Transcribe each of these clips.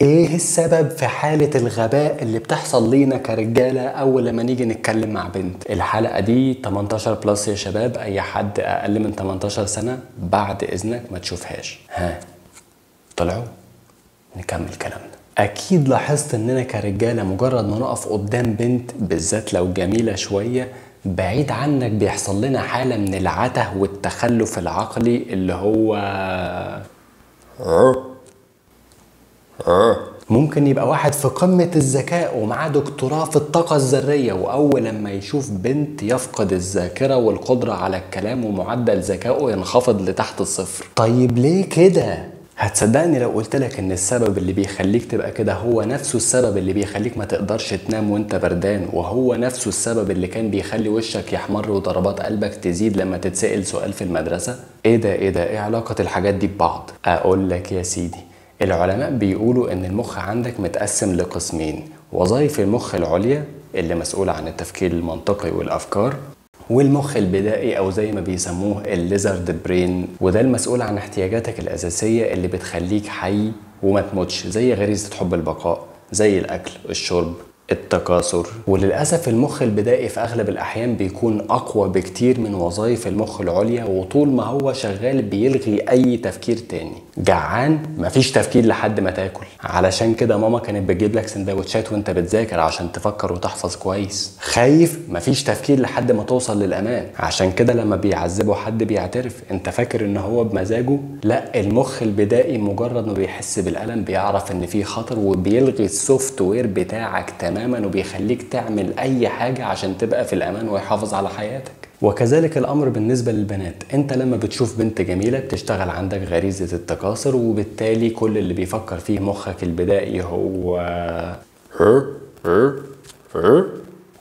ايه السبب في حالة الغباء اللي بتحصل لينا كرجالة اول لما نيجي نتكلم مع بنت؟ الحلقة دي 18 بلس يا شباب، اي حد اقل من 18 سنة بعد اذنك ما تشوفهاش. ها طلعوا نكمل كلامنا. اكيد لاحظت اننا كرجالة مجرد ما نقف قدام بنت بالذات لو جميلة شوية بعيد عنك بيحصل لنا حالة من العته والتخلف العقلي اللي هو ممكن يبقى واحد في قمة الذكاء ومعاه دكتوراه في الطاقة الذرية، وأول لما يشوف بنت يفقد الذاكرة والقدرة على الكلام ومعدل ذكائه ينخفض لتحت الصفر. طيب ليه كده؟ هتصدقني لو قلتلك ان السبب اللي بيخليك تبقى كده هو نفسه السبب اللي بيخليك ما تقدرش تنام وانت بردان، وهو نفسه السبب اللي كان بيخلي وشك يحمر وضربات قلبك تزيد لما تتسأل سؤال في المدرسة؟ ايه علاقة الحاجات دي ببعض؟ اقول لك يا سيدي، العلماء بيقولوا ان المخ عندك متقسم لقسمين: وظائف المخ العليا اللي مسؤولة عن التفكير المنطقي والافكار، والمخ البدائي او زي ما بيسموه الليزرد برين، وده المسؤول عن احتياجاتك الاساسية اللي بتخليك حي وما تموتش، زي غريزة حب البقاء، زي الاكل، الشرب، التكاثر. وللأسف المخ البدائي في أغلب الأحيان بيكون أقوى بكتير من وظائف المخ العليا، وطول ما هو شغال بيلغي أي تفكير تاني. جعان مفيش تفكير لحد ما تاكل، علشان كده ماما كانت بتجيب لك سندوتشات وانت بتذاكر عشان تفكر وتحفظ كويس. خايف مفيش تفكير لحد ما توصل للأمان، عشان كده لما بيعذبوا حد بيعترف. انت فاكر ان هو بمزاجه؟ لا، المخ البدائي مجرد ما بيحس بالألم بيعرف ان في خطر وبيلغي السوفت وير بتاعك تماما وبيخليك تعمل اي حاجة عشان تبقى في الامان ويحافظ على حياتك. وكذلك الامر بالنسبة للبنات، انت لما بتشوف بنت جميلة بتشتغل عندك غريزة التكاثر، وبالتالي كل اللي بيفكر فيه مخك البدائي هو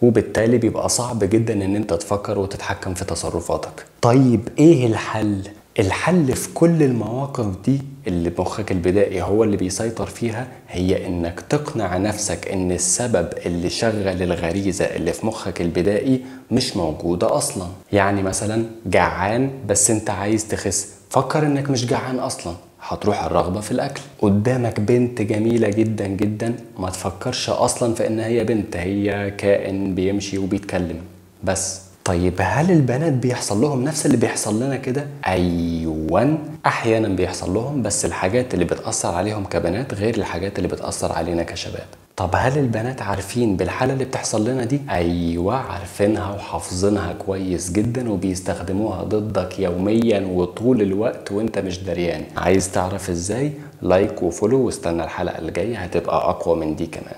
وبالتالي بيبقى صعب جدا ان انت تفكر وتتحكم في تصرفاتك. طيب ايه الحل؟ الحل في كل المواقف دي اللي مخك البدائي هو اللي بيسيطر فيها هي انك تقنع نفسك ان السبب اللي شغل الغريزة اللي في مخك البدائي مش موجودة اصلا. يعني مثلا جعان بس انت عايز تخس، فكر انك مش جعان اصلا، هتروح الرغبة في الأكل. قدامك بنت جميلة جدا جدا، ما تفكرش أصلا في إن هي بنت، هي كائن بيمشي وبيتكلم بس. طيب هل البنات بيحصل لهم نفس اللي بيحصل لنا كده؟ أيوان، أحيانا بيحصل لهم، بس الحاجات اللي بتأثر عليهم كبنات غير الحاجات اللي بتأثر علينا كشباب. طب هل البنات عارفين بالحالة اللي بتحصل لنا دي؟ أيوة عارفينها وحافظينها كويس جدا وبيستخدموها ضدك يوميا وطول الوقت وانت مش دريان. عايز تعرف ازاي؟ لايك وفولو واستنى الحلقة اللي جاية هتبقى أقوى من دي كمان.